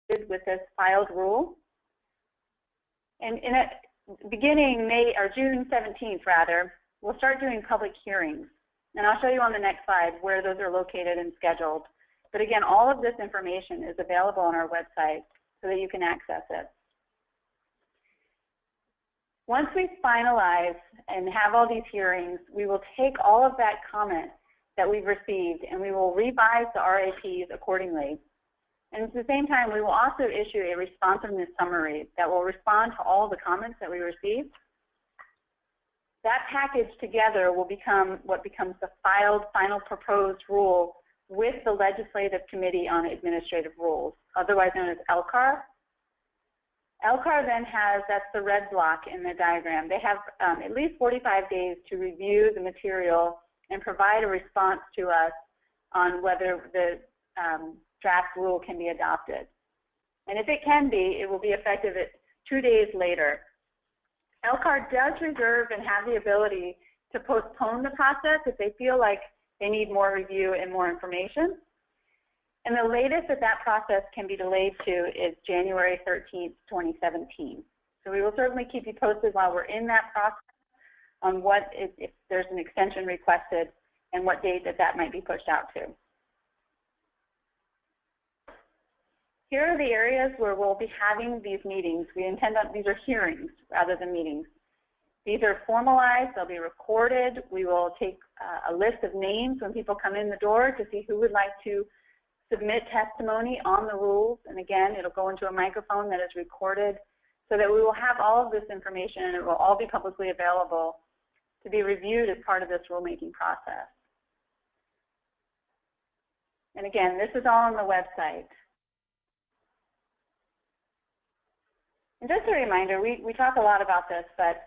with this filed rule. And in beginning June 17th rather, we'll start doing public hearings. And I'll show you on the next slide where those are located and scheduled. But again, all of this information is available on our website so that you can access it. Once we finalize and have all these hearings, we will take all of that comment that we've received and we will revise the RAPs accordingly. And at the same time, we will also issue a responsiveness summary that will respond to all the comments that we received. That package together will become what becomes the filed final proposed rule with the Legislative Committee on Administrative Rules, otherwise known as LCAR. LCAR then has, that's the red block in the diagram, they have at least 45 days to review the material and provide a response to us on whether the draft rule can be adopted. And if it can be, it will be effective 2 days later. LCAR does reserve and have the ability to postpone the process if they feel like they need more review and more information. And the latest that process can be delayed to is January 13th, 2017. So we will certainly keep you posted while we're in that process on if there's an extension requested and what date that might be pushed out to. Here are the areas where we'll be having these meetings. These are hearings rather than meetings. These are formalized, they'll be recorded. We will take a list of names when people come in the door to see who would like to submit testimony on the rules. And again, it'll go into a microphone that is recorded so that we will have all of this information and it will all be publicly available to be reviewed as part of this rulemaking process. And again, this is all on the website. And just a reminder, we talk a lot about this, but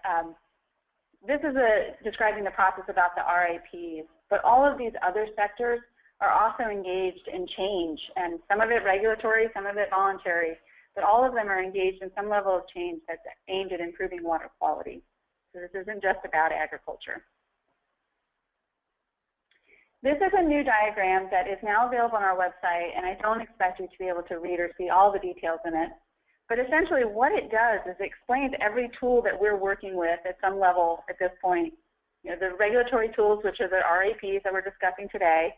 this is describing the process about the RAPs, but all of these other sectors are also engaged in change, and some of it regulatory, some of it voluntary, but all of them are engaged in some level of change that's aimed at improving water quality. So this isn't just about agriculture. This is a new diagram that is now available on our website, and I don't expect you to be able to read or see all the details in it. But essentially what it does is it explains every tool that we're working with at some level at this point. You know, the regulatory tools, which are the RAPs that we're discussing today,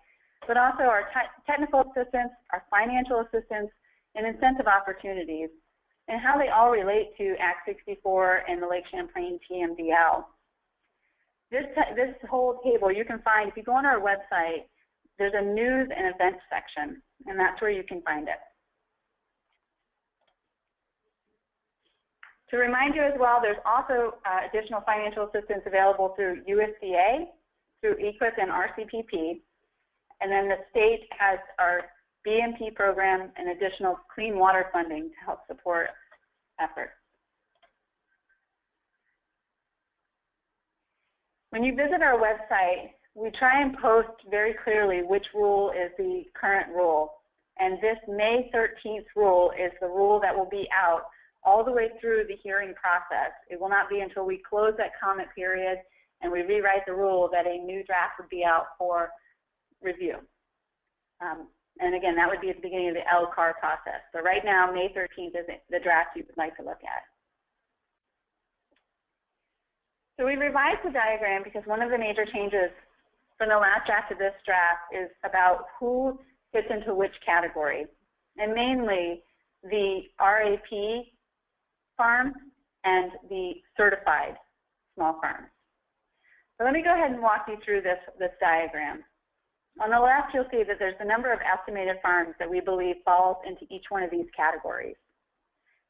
but also our technical assistance, our financial assistance, and incentive opportunities, and how they all relate to Act 64 and the Lake Champlain TMDL. This whole table you can find, if you go on our website, there's a news and events section, and that's where you can find it. To remind you as well, there's also additional financial assistance available through USDA, through EQIP and RCPP, and then the state has our BMP program and additional clean water funding to help support efforts. When you visit our website, we try and post very clearly which rule is the current rule, and this May 13th rule is the rule that will be out all the way through the hearing process. It will not be until we close that comment period and we rewrite the rule that a new draft would be out for review. And again, that would be at the beginning of the LCAR process. So right now, May 13th is the draft you would like to look at. So we revised the diagram because one of the major changes from the last draft to this draft is about who fits into which category, and mainly the RAP farms and the certified small farms. So let me go ahead and walk you through this diagram. On the left, you'll see that there's the number of estimated farms that we believe falls into each one of these categories.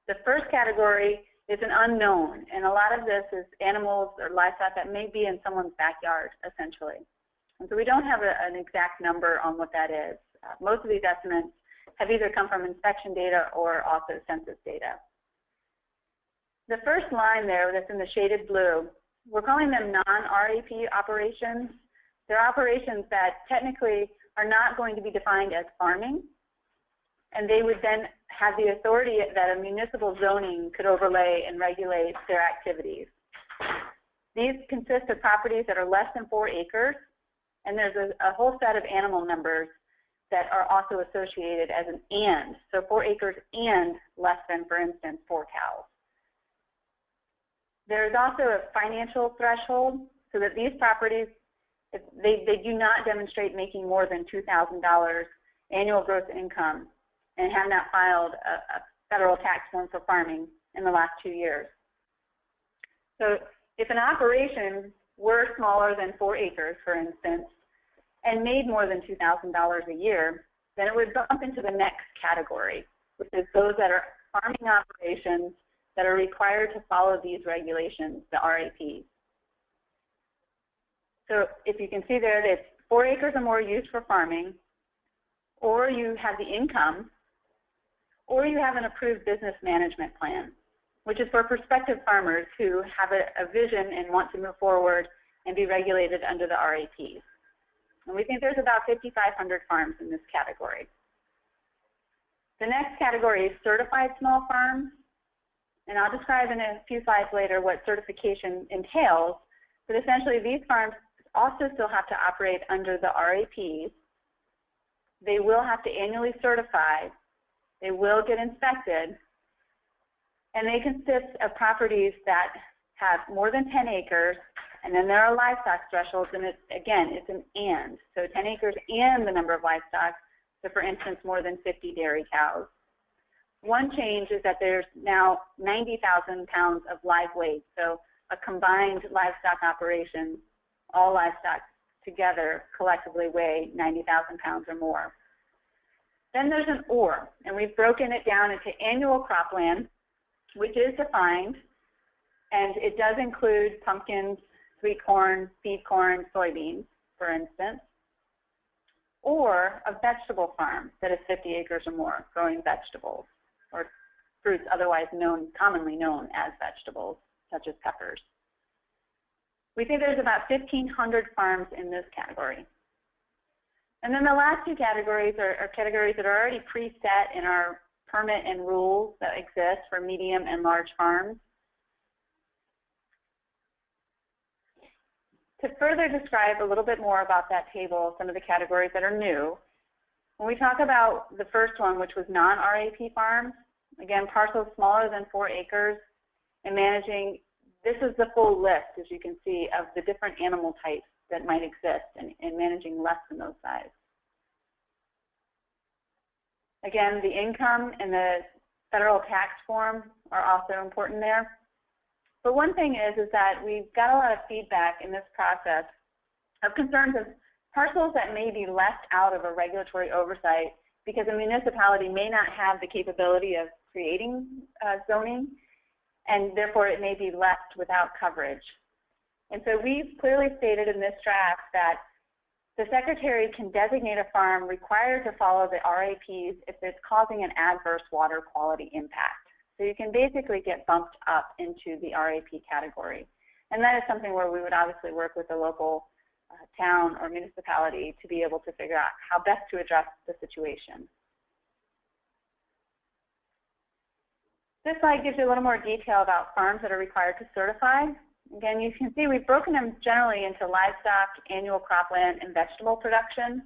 The first category is an unknown, and a lot of this is animals or livestock that may be in someone's backyard, essentially. And so we don't have an exact number on what that is. Most of these estimates have either come from inspection data or also census data. The first line there that's in the shaded blue, we're calling them non-RAP operations. They're operations that technically are not going to be defined as farming, and they would then have the authority that a municipal zoning could overlay and regulate their activities. These consist of properties that are less than 4 acres, and there's a whole set of animal numbers that are also associated as an and, so 4 acres and less than, for instance, 4 cows. There's also a financial threshold so that these properties, they do not demonstrate making more than $2,000 annual gross income and have not filed a federal tax form for farming in the last 2 years. So if an operation were smaller than 4 acres, for instance, and made more than $2,000 a year, then it would bump into the next category, which is those that are farming operations that are required to follow these regulations, the RAPs. So if you can see there, it's 4 acres or more used for farming, or you have the income, or you have an approved business management plan, which is for prospective farmers who have a vision and want to move forward and be regulated under the RAPs. And we think there's about 5,500 farms in this category. The next category is certified small farms, and I'll describe in a few slides later what certification entails, but essentially these farms also still have to operate under the RAPs. They will have to annually certify, they will get inspected, and they consist of properties that have more than 10 acres, and then there are livestock thresholds, and again, it's an and. So 10 acres and the number of livestock, so for instance, more than 50 dairy cows. One change is that there's now 90,000 pounds of live weight, so a combined livestock operation, all livestock together collectively weigh 90,000 pounds or more. Then there's an or, and we've broken it down into annual cropland, which is defined, and it does include pumpkins, sweet corn, seed corn, soybeans, for instance, or a vegetable farm that is 50 acres or more growing vegetables or fruits otherwise commonly known as vegetables, such as peppers. We think there's about 1,500 farms in this category. And then the last two categories are categories that are already preset in our permit and rules that exist for medium and large farms. To further describe a little bit more about that table, some of the categories that are new, when we talk about the first one, which was non-RAP farms, again, parcels smaller than 4 acres, and managing, this is the full list, as you can see, of the different animal types that might exist and managing less than those size. Again, the income and the federal tax form are also important there. But one thing is that we've got a lot of feedback in this process of concerns of parcels that may be left out of a regulatory oversight because a municipality may not have the capability of creating zoning, and therefore it may be left without coverage. And so we've clearly stated in this draft that the Secretary can designate a farm required to follow the RAPs if it's causing an adverse water quality impact. So you can basically get bumped up into the RAP category. And that is something where we would obviously work with the local town or municipality to be able to figure out how best to address the situation. This slide gives you a little more detail about farms that are required to certify. Again, you can see we've broken them generally into livestock, annual cropland, and vegetable production.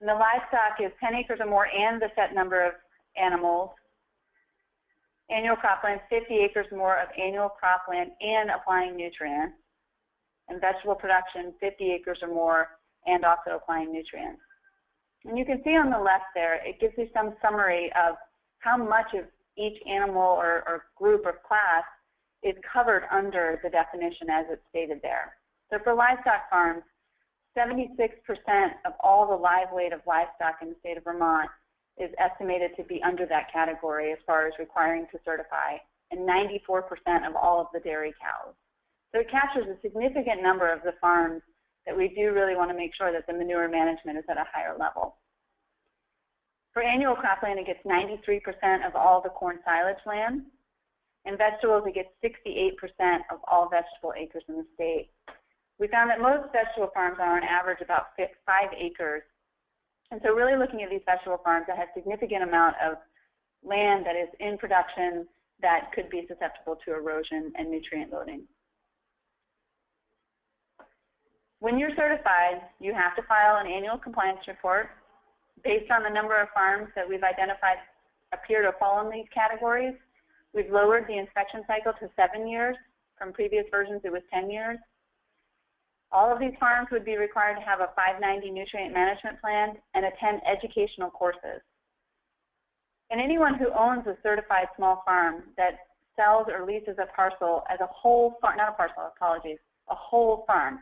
And the livestock is 10 acres or more and the set number of animals. Annual cropland, 50 acres or more of annual cropland and applying nutrients. And vegetable production, 50 acres or more and also applying nutrients. And you can see on the left there, it gives you some summary of how much of each animal or group or class is covered under the definition as it's stated there. So for livestock farms, 76% of all the live weight of livestock in the state of Vermont is estimated to be under that category as far as requiring to certify, and 94% of all of the dairy cows. So it captures a significant number of the farms that we do really want to make sure that the manure management is at a higher level. For annual cropland, it gets 93% of all the corn silage land. And vegetables, it gets 68% of all vegetable acres in the state. We found that most vegetable farms are on average about 5 acres. And so really looking at these vegetable farms that have a significant amount of land that is in production that could be susceptible to erosion and nutrient loading. When you're certified, you have to file an annual compliance report. based on the number of farms that we've identified appear to fall in these categories, we've lowered the inspection cycle to 7 years. From previous versions, it was 10 years. All of these farms would be required to have a 590 nutrient management plan and attend educational courses. And anyone who owns a certified small farm that sells or leases a parcel as a whole farm, not a parcel, apologies, a whole farm,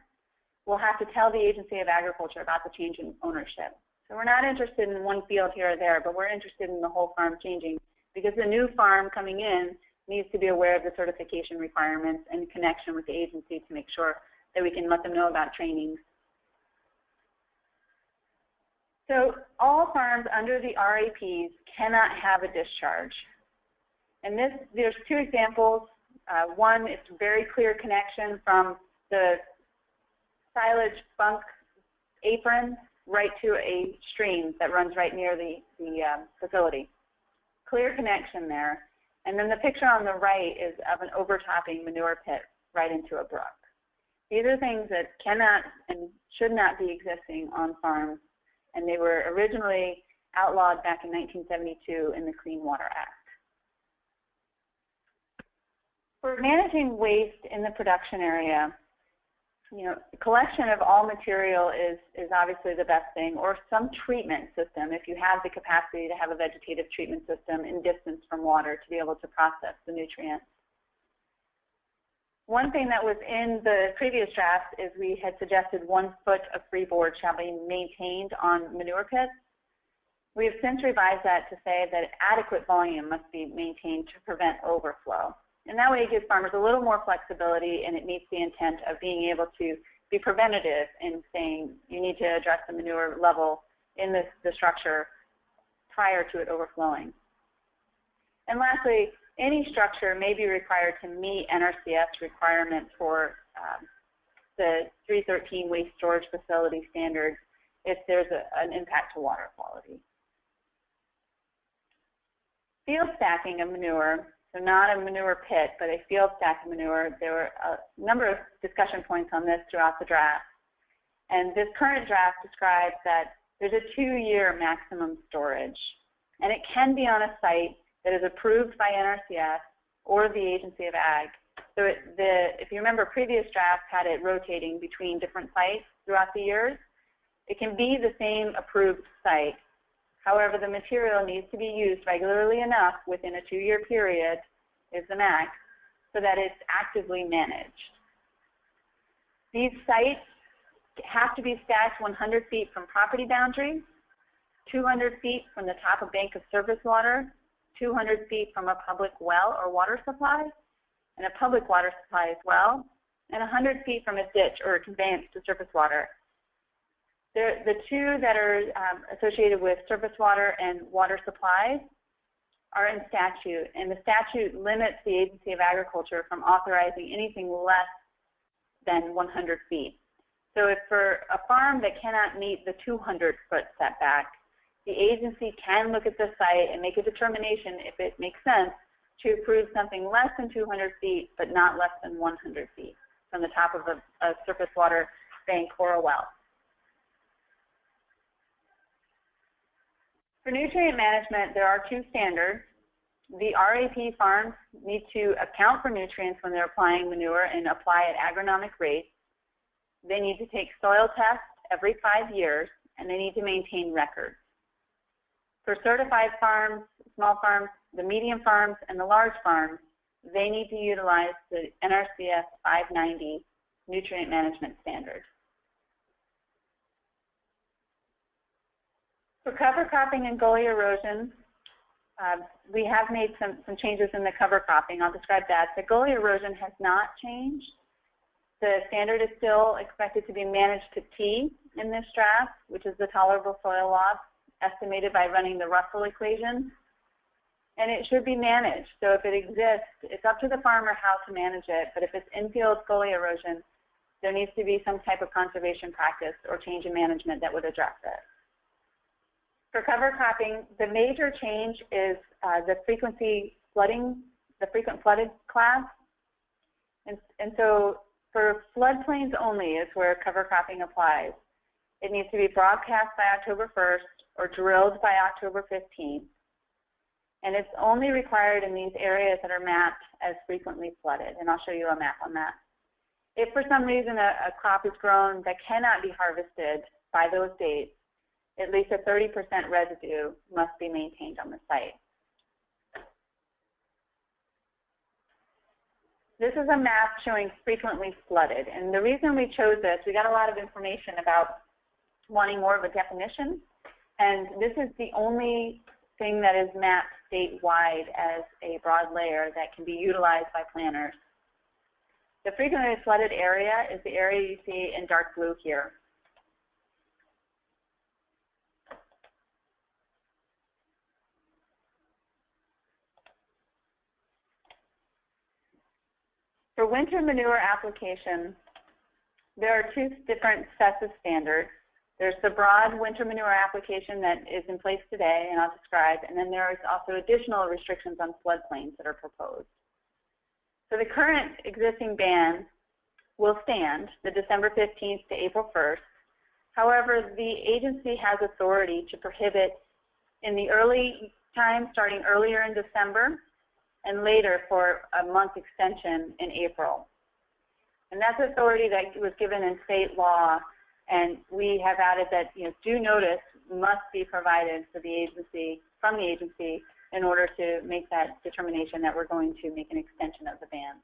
will have to tell the Agency of Agriculture about the change in ownership. So we're not interested in one field here or there, but we're interested in the whole farm changing because the new farm coming in needs to be aware of the certification requirements and connection with the agency to make sure that we can let them know about trainings. So all farms under the RAPs cannot have a discharge. And there's two examples. One, it's a very clear connection from the silage bunk apron right to a stream that runs right near the facility. Clear connection there. And then the picture on the right is of an overtopping manure pit right into a brook. These are things that cannot and should not be existing on farms, and they were originally outlawed back in 1972 in the Clean Water Act. For managing waste in the production area, collection of all material is obviously the best thing, or some treatment system if you have the capacity to have a vegetative treatment system in distance from water to be able to process the nutrients. One thing that was in the previous draft is we had suggested 1 foot of freeboard shall be maintained on manure pits. We have since revised that to say that adequate volume must be maintained to prevent overflow. And that way it gives farmers a little more flexibility, and it meets the intent of being able to be preventative in saying you need to address the manure level in the structure prior to it overflowing. And lastly, any structure may be required to meet NRCS requirements for the 313 waste storage facility standards if there's an impact to water quality. Field stacking of manure. So not a manure pit, but a field stack of manure. There were a number of discussion points on this throughout the draft. And this current draft describes that there's a 2-year maximum storage. And it can be on a site that is approved by NRCS or the Agency of Ag. So if you remember, previous drafts had it rotating between different sites throughout the years. It can be the same approved site. However, the material needs to be used regularly enough within a 2-year period, is the max, so that it's actively managed. These sites have to be stacked 100 feet from property boundaries, 200 feet from the top of bank of surface water, 200 feet from a public well or water supply, and a public water supply as well, and 100 feet from a ditch or a conveyance to surface water. The two that are associated with surface water and water supplies are in statute, and the statute limits the Agency of Agriculture from authorizing anything less than 100 feet. So if for a farm that cannot meet the 200-foot setback, the agency can look at the site and make a determination, if it makes sense, to approve something less than 200 feet, but not less than 100 feet from the top of a surface water bank or a well. For nutrient management, there are 2 standards. The RAP farms need to account for nutrients when they're applying manure and apply at agronomic rates. They need to take soil tests every 5 years, and they need to maintain records. For certified farms, small farms, the medium farms, and the large farms, they need to utilize the NRCS 590 nutrient management standard. For cover cropping and gully erosion, we have made some changes in the cover cropping. I'll describe that. The gully erosion has not changed. The standard is still expected to be managed to T in this draft, which is the tolerable soil loss estimated by running the Russell equation. And it should be managed. So if it exists, it's up to the farmer how to manage it. But if it's infield gully erosion, there needs to be some type of conservation practice or change in management that would address it. For cover cropping, the major change is the frequency flooding, the frequent flooded class. And so for floodplains only is where cover cropping applies. It needs to be broadcast by October 1st or drilled by October 15th. And it's only required in these areas that are mapped as frequently flooded. And I'll show you a map on that. If for some reason a crop is grown that cannot be harvested by those dates, at least a 30% residue must be maintained on the site. This is a map showing frequently flooded. And the reason we chose this, we got a lot of information about wanting more of a definition. And this is the only thing that is mapped statewide as a broad layer that can be utilized by planners. The frequently flooded area is the area you see in dark blue here. For winter manure application, there are two different sets of standards. There's the broad winter manure application that is in place today, and I'll describe, and then there is also additional restrictions on floodplains that are proposed. So the current existing ban will stand the December 15th to April 1st. However, the agency has authority to prohibit in the early time, starting earlier in December, and later for a month extension in April. And that's authority that was given in state law, and we have added that due notice must be provided for the agency, from the agency, in order to make that determination that we're going to make an extension of the ban.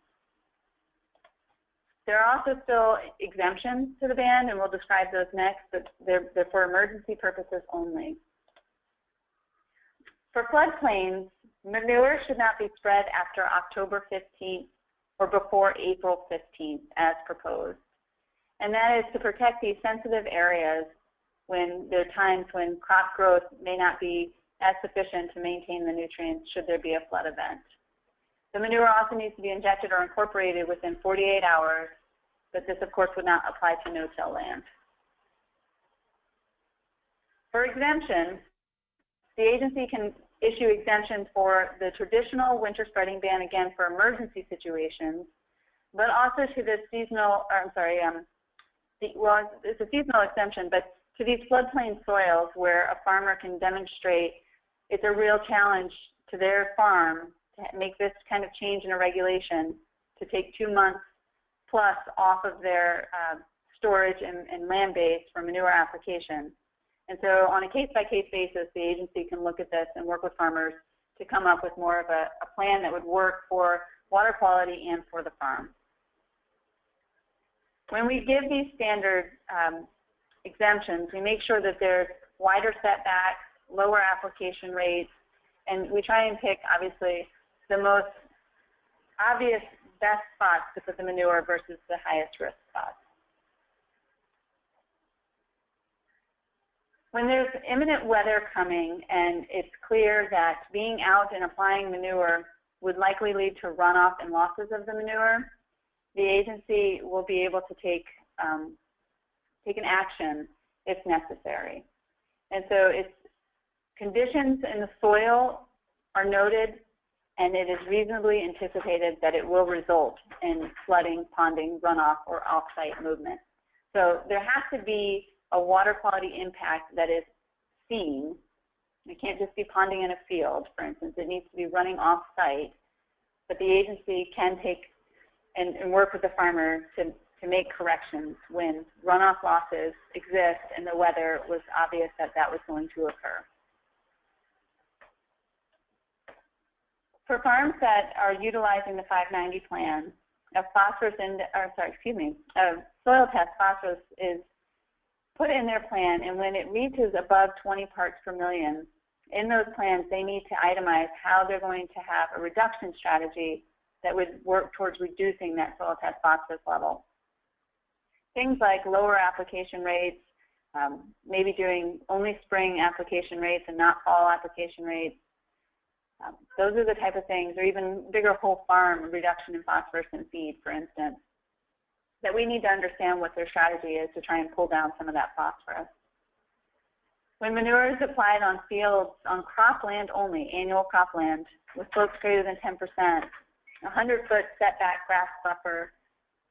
There are also still exemptions to the ban, and we'll describe those next, but they're for emergency purposes only. For floodplains, manure should not be spread after October 15th or before April 15th as proposed. And that is to protect these sensitive areas when there are times when crop growth may not be as sufficient to maintain the nutrients should there be a flood event. The manure also needs to be injected or incorporated within 48 hours, but this of course would not apply to no-till land. For exemptions, the agency can issue exemptions for the traditional winter spreading ban, again for emergency situations, but also to the seasonal, well, it's a seasonal exemption, but to these floodplain soils where a farmer can demonstrate it's a real challenge to their farm to make this kind of change in a regulation, to take 2 months plus off of their storage and land base for manure application. And so on a case-by-case basis, the agency can look at this and work with farmers to come up with more of a plan that would work for water quality and for the farm. When we give these standard exemptions, we make sure that there's wider setbacks, lower application rates, and we try and pick, obviously, the most obvious best spots to put the manure versus the highest risk spots. When there's imminent weather coming and it's clear that being out and applying manure would likely lead to runoff and losses of the manure, the agency will be able to take an action if necessary. And so it's conditions in the soil are noted, and it is reasonably anticipated that it will result in flooding, ponding, runoff, or off-site movement. So there has to be a water quality impact that is seen. It can't just be ponding in a field, for instance. It needs to be running off-site, but the agency can take and work with the farmer to make corrections when runoff losses exist and the weather was obvious that that was going to occur. For farms that are utilizing the 590 plan, a soil test phosphorus is put in their plan, and when it reaches above 20 parts per million, in those plans they need to itemize how they're going to have a reduction strategy that would work towards reducing that soil test phosphorus level. Things like lower application rates, maybe doing only spring application rates and not fall application rates. Those are the type of things, or even bigger whole farm reduction in phosphorus in feed, for instance, that we need to understand what their strategy is to try and pull down some of that phosphorus. When manure is applied on fields, on cropland only, annual cropland, with slopes greater than 10%, a 100-foot setback grass buffer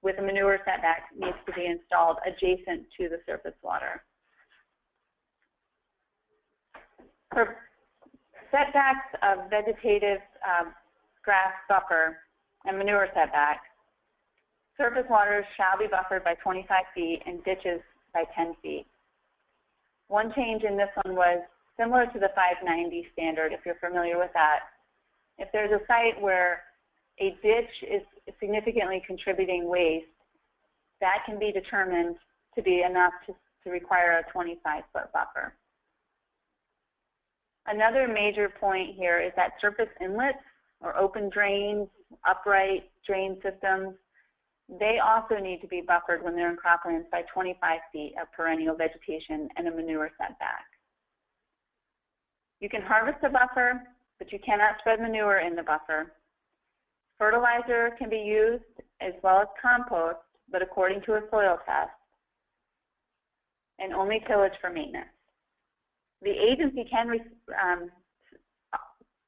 with a manure setback needs to be installed adjacent to the surface water. For setbacks of vegetative grass buffer and manure setbacks, surface waters shall be buffered by 25 feet and ditches by 10 feet. One change in this one was similar to the 590 standard, if you're familiar with that. If there's a site where a ditch is significantly contributing waste, that can be determined to be enough to require a 25-foot buffer. Another major point here is that surface inlets or open drains, upright drain systems, they also need to be buffered when they're in croplands by 25 feet of perennial vegetation and a manure setback. You can harvest a buffer, but you cannot spread manure in the buffer. Fertilizer can be used as well as compost, but according to a soil test, and only tillage for maintenance. The agency can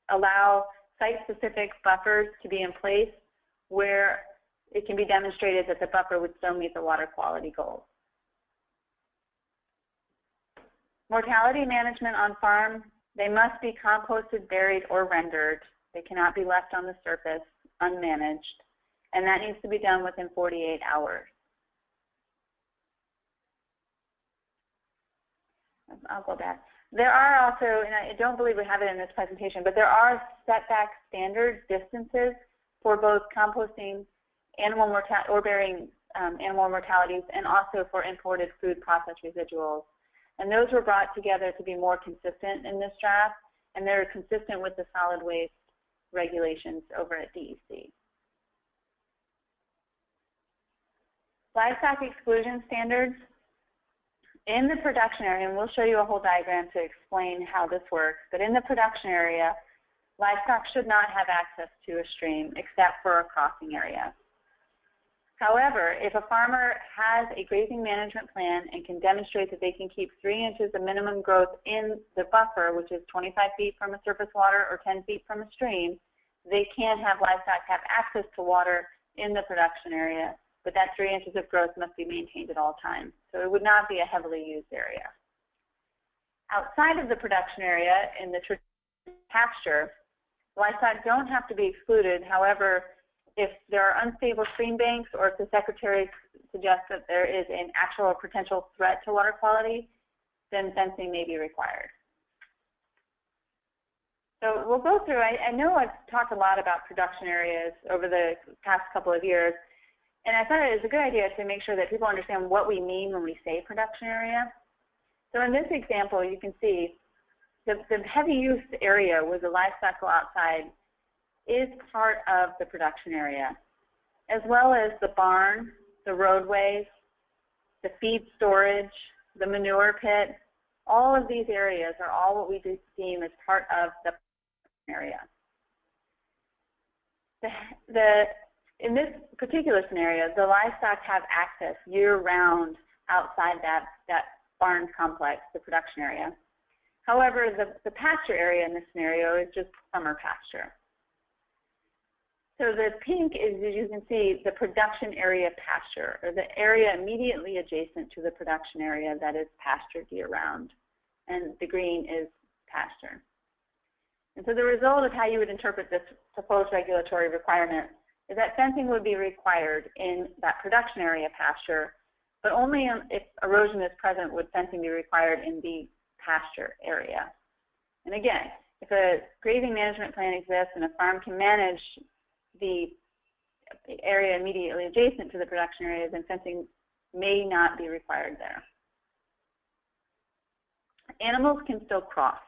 allow site-specific buffers to be in place where it can be demonstrated that the buffer would still meet the water quality goals. Mortality management on farm, they must be composted, buried, or rendered. They cannot be left on the surface unmanaged, and that needs to be done within 48 hours. I'll go back. There are also, and I don't believe we have it in this presentation, but there are setback standard distances for both composting animal mortality or burying animal mortalities, and also for imported food processed residuals. And those were brought together to be more consistent in this draft, and they're consistent with the solid waste regulations over at DEC. Livestock exclusion standards. In the production area, and we'll show you a whole diagram to explain how this works, but in the production area, livestock should not have access to a stream except for a crossing area. However, if a farmer has a grazing management plan and can demonstrate that they can keep 3 inches of minimum growth in the buffer, which is 25 feet from a surface water or 10 feet from a stream, they can have livestock have access to water in the production area, but that 3 inches of growth must be maintained at all times. So it would not be a heavily used area. Outside of the production area, in the pasture, livestock don't have to be excluded. However, if there are unstable stream banks or if the Secretary suggests that there is an actual or potential threat to water quality, then fencing may be required. So we'll go through, I know I've talked a lot about production areas over the past couple of years, and I thought it was a good idea to make sure that people understand what we mean when we say production area. So in this example, you can see the heavy use area where the livestock go outside is part of the production area, as well as the barn, the roadways, the feed storage, the manure pit. All of these areas are all what we deem as part of the area. In this particular scenario, the livestock have access year-round outside that barn complex, the production area. However, the pasture area in this scenario is just summer pasture. So the pink is, as you can see, the production area pasture, or the area immediately adjacent to the production area that is pastured year-round. And the green is pasture. And so the result of how you would interpret this proposed regulatory requirement is that fencing would be required in that production area pasture, but only if erosion is present would fencing be required in the pasture area. And again, if a grazing management plan exists and a farm can manage the area immediately adjacent to the production area, then fencing may not be required there. Animals can still cross.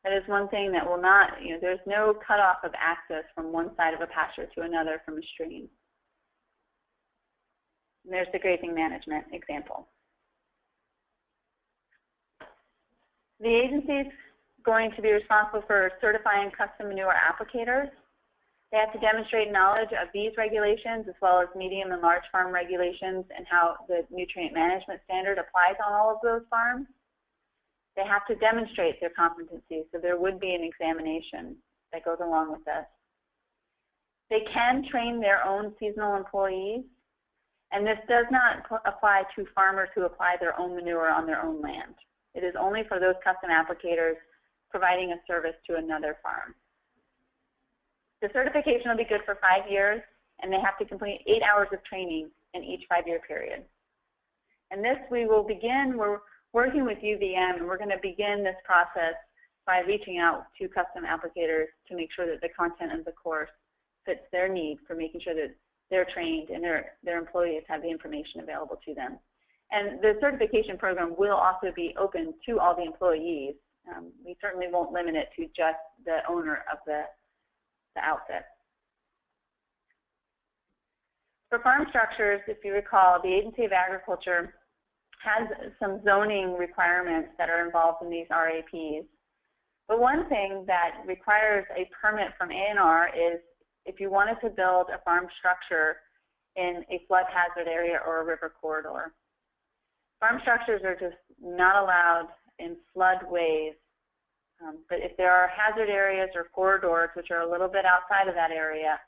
That is one thing that will not, there's no cutoff of access from one side of a pasture to another from a stream. And there's the grazing management example. The agency is going to be responsible for certifying custom manure applicators. They have to demonstrate knowledge of these regulations as well as medium and large farm regulations and how the nutrient management standard applies on all of those farms. They have to demonstrate their competency, so there would be an examination that goes along with this. They can train their own seasonal employees, and this does not apply to farmers who apply their own manure on their own land. It is only for those custom applicators providing a service to another farm. The certification will be good for 5 years, and they have to complete 8 hours of training in each 5-year period. And this we will begin, we're working with UVM, and we're going to begin this process by reaching out to custom applicators to make sure that the content of the course fits their need for making sure that they're trained and their employees have the information available to them. And the certification program will also be open to all the employees. We certainly won't limit it to just the owner of the outfit. For farm structures, if you recall, the Agency of Agriculture has some zoning requirements that are involved in these RAPs. But one thing that requires a permit from ANR is if you wanted to build a farm structure in a flood hazard area or a river corridor. Farm structures are just not allowed in floodways. But if there are hazard areas or corridors which are a little bit outside of that area,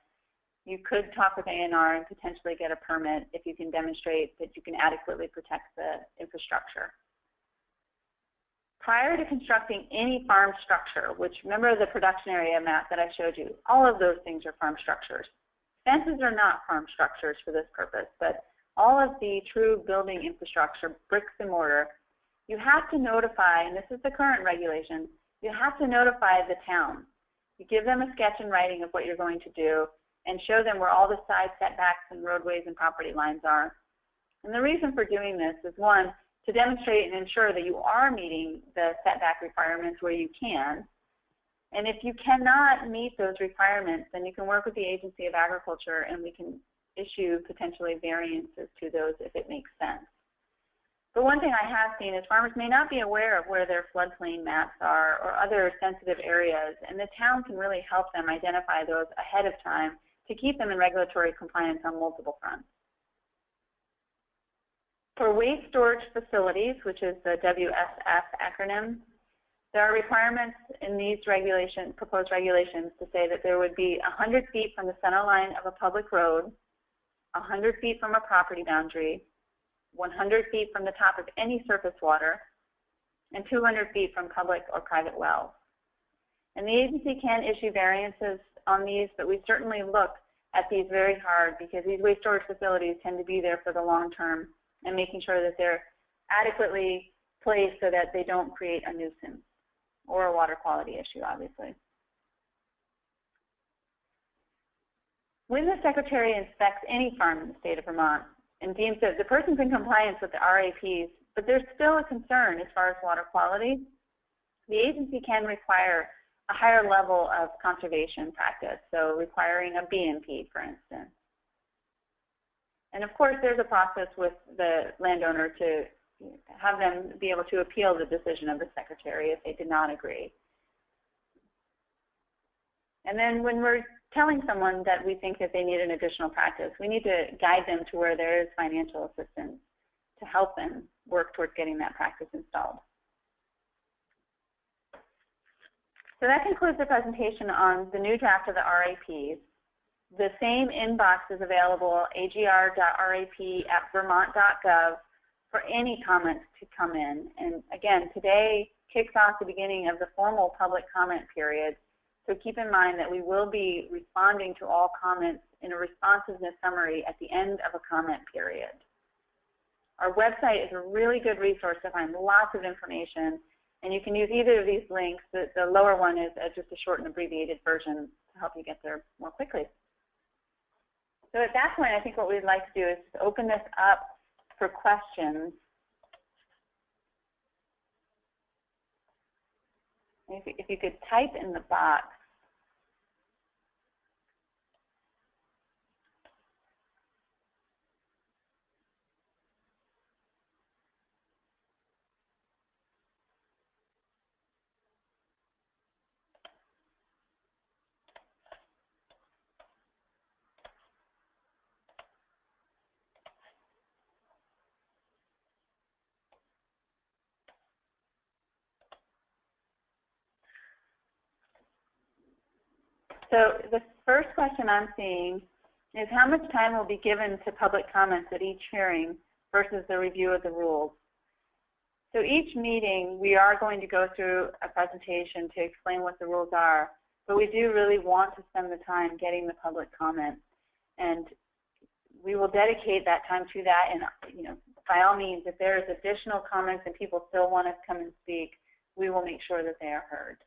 you could talk with ANR and potentially get a permit if you can demonstrate that you can adequately protect the infrastructure. Prior to constructing any farm structure, which remember the production area map that I showed you, all of those things are farm structures. Fences are not farm structures for this purpose, but all of the true building infrastructure, bricks and mortar, you have to notify, and this is the current regulation, you have to notify the town. You give them a sketch in writing of what you're going to do and show them where all the side setbacks and roadways and property lines are. And the reason for doing this is, one, to demonstrate and ensure that you are meeting the setback requirements where you can. And if you cannot meet those requirements, then you can work with the Agency of Agriculture and we can issue potentially variances to those if it makes sense. But one thing I have seen is farmers may not be aware of where their floodplain maps are or other sensitive areas, and the town can really help them identify those ahead of time to keep them in regulatory compliance on multiple fronts. For waste storage facilities, which is the WSF acronym, there are requirements in these proposed regulations to say that there would be 100 feet from the center line of a public road, 100 feet from a property boundary, 100 feet from the top of any surface water, and 200 feet from public or private wells. And the agency can issue variances on these, but we certainly look at these very hard because these waste storage facilities tend to be there for the long term and making sure that they're adequately placed so that they don't create a nuisance or a water quality issue, obviously. When the Secretary inspects any farm in the state of Vermont and deems that the person's in compliance with the RAPs, but there's still a concern as far as water quality, the agency can require a higher level of conservation practice, so requiring a BMP, for instance. And of course, there's a process with the landowner to have them be able to appeal the decision of the Secretary if they did not agree. And then when we're telling someone that we think that they need an additional practice, we need to guide them to where there is financial assistance to help them work towards getting that practice installed. So that concludes the presentation on the new draft of the RAPs. The same inbox is available, agr.rap@vermont.gov, for any comments to come in. And again, today kicks off the beginning of the formal public comment period. So keep in mind that we will be responding to all comments in a responsiveness summary at the end of a comment period. Our website is a really good resource to find lots of information, and you can use either of these links. The lower one is just a short and abbreviated version to help you get there more quickly. So at that point, I think what we'd like to do is open this up for questions. If you could type in the box. So the first question I'm seeing is how much time will be given to public comments at each hearing versus the review of the rules? So each meeting, we are going to go through a presentation to explain what the rules are, but we do really want to spend the time getting the public comment. And we will dedicate that time to that. And by all means, if there is additional comments and people still want to come and speak, we will make sure that they are heard.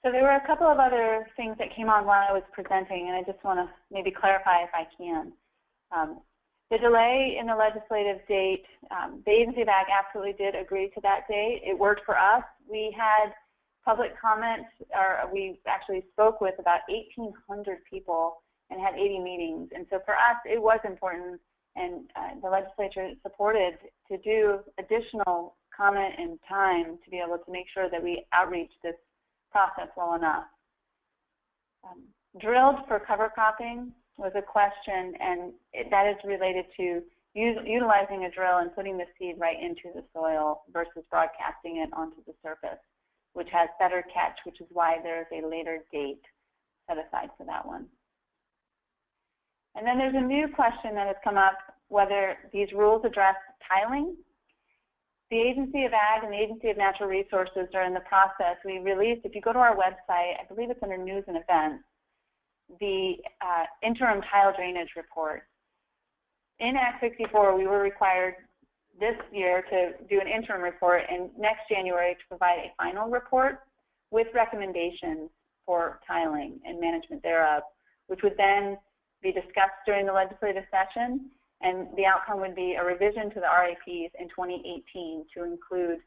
So there were a couple of other things that came on while I was presenting, and I just want to maybe clarify if I can. The delay in the legislative date, the Agency of Ag absolutely did agree to that date. It worked for us. We had public comment, or we actually spoke with about 1,800 people and had 80 meetings. And so for us, it was important, and the legislature supported to do additional comment and time to be able to make sure that we outreach this process well enough. Drilled for cover cropping was a question, and that is related to utilizing a drill and putting the seed right into the soil versus broadcasting it onto the surface, which has better catch, which is why there is a later date set aside for that one. And then there's a new question that has come up, whether these rules address tiling. The Agency of Ag and the Agency of Natural Resources are in the process. We released, if you go to our website, I believe it's under News and Events, the interim tile drainage report. In Act 64, we were required this year to do an interim report, and next January to provide a final report with recommendations for tiling and management thereof, which would then be discussed during the legislative session. And the outcome would be a revision to the RAPs in 2018 to include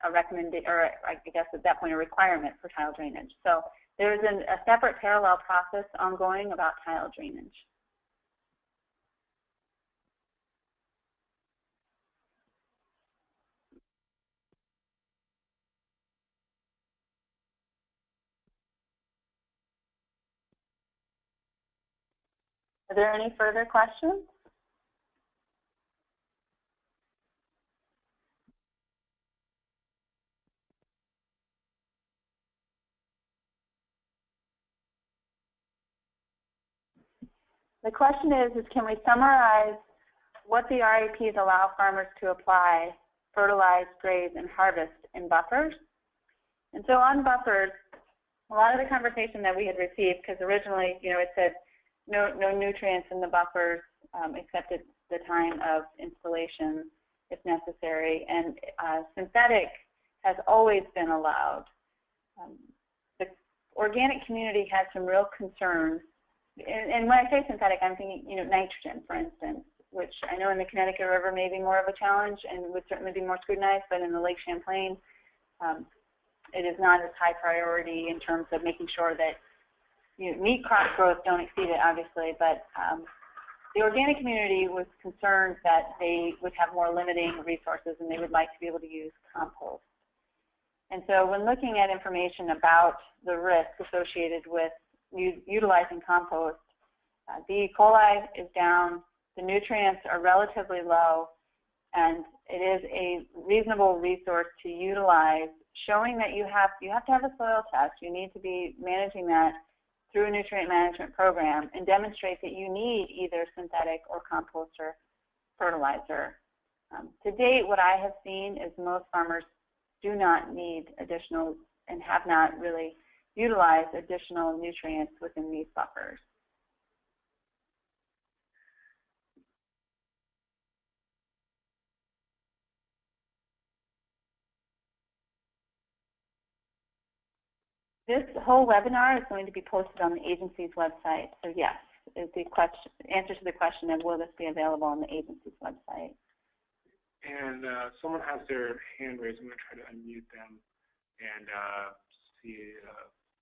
a recommendation, or I guess at that point a requirement for tile drainage. So there is a separate parallel process ongoing about tile drainage. Are there any further questions? The question is can we summarize what the RAPs allow farmers to apply, fertilize, graze, and harvest in buffers? And so on buffers, a lot of the conversation that we had received, because originally, it said no nutrients in the buffers except at the time of installation if necessary, and synthetic has always been allowed. The organic community had some real concerns. And when I say synthetic, I'm thinking, nitrogen, for instance, which I know in the Connecticut River may be more of a challenge and would certainly be more scrutinized, but in the Lake Champlain, it is not as high priority in terms of making sure that meat crop growth don't exceed it, obviously, but the organic community was concerned that they would have more limiting resources and they would like to be able to use compost. And so when looking at information about the risk associated with utilizing compost, the E. coli is down, the nutrients are relatively low, and it is a reasonable resource to utilize, showing that you have to have a soil test. You need to be managing that through a nutrient management program and demonstrate that you need either synthetic or compost or fertilizer. To date, what I have seen is most farmers do not need additional and have not really utilized additional nutrients within these buffers. This whole webinar is going to be posted on the agency's website. So yes, is the answer to the question of will this be available on the agency's website. And someone has their hand raised. I'm going to try to unmute them and see if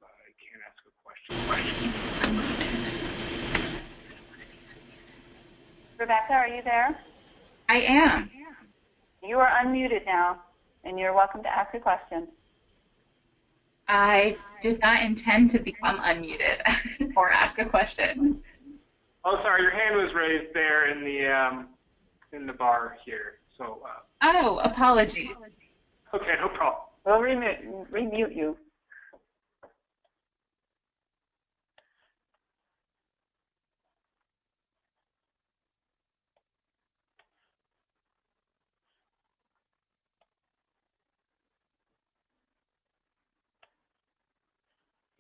I can ask a question. Rebecca, are you there? I am. You are unmuted now. and you're welcome to ask a question. I did not intend to become unmuted or ask a question. Oh, sorry, your hand was raised there in the bar here. So. Oh, apologies. Okay, no problem. We'll remute you.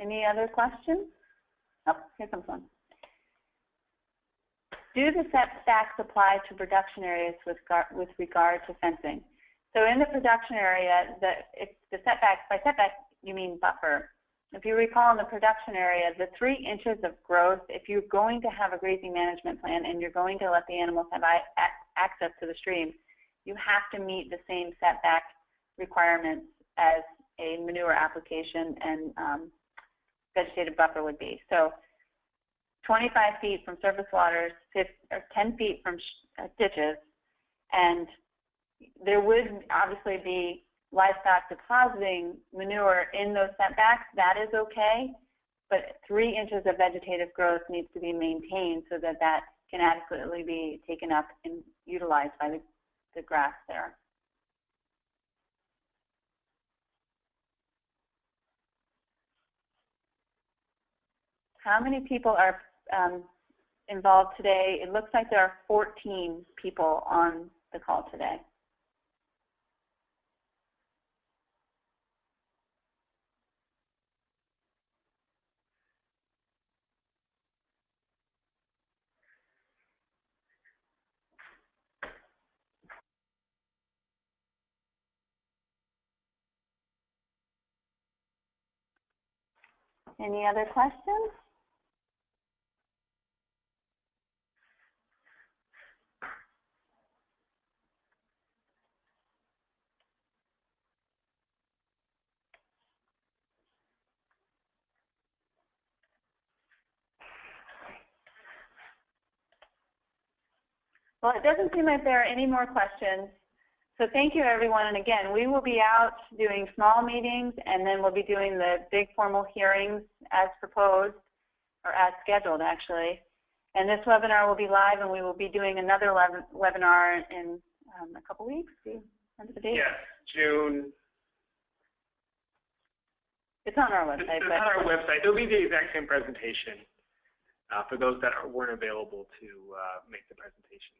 Any other questions? Oh, here comes one. Do the setbacks apply to production areas with regard to fencing? So in the production area, if the setbacks, by setback you mean buffer. If you recall in the production area, the 3 inches of growth, if you're going to have a grazing management plan and you're going to let the animals have access to the stream, you have to meet the same setback requirements as a manure application and vegetative buffer would be. So 25 feet from surface waters, 10 feet from ditches, and there would obviously be livestock depositing manure in those setbacks. That is okay, but 3 inches of vegetative growth needs to be maintained so that that can adequately be taken up and utilized by the grass there. How many people are involved today? It looks like there are 14 people on the call today. Any other questions? Well, it doesn't seem like there are any more questions. So thank you, everyone. And again, we will be out doing small meetings, and then we'll be doing the big formal hearings as proposed, or as scheduled, actually. And this webinar will be live, and we will be doing another webinar in a couple weeks. End of the date? Yes, June. It's on our website. It's on our website. It'll be the exact same presentation for those that weren't available to make the presentation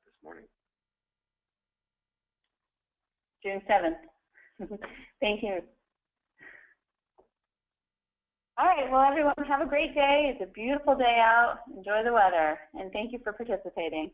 this morning. June 7th. Thank you. All right, well, everyone, have a great day. It's a beautiful day out. Enjoy the weather, and thank you for participating.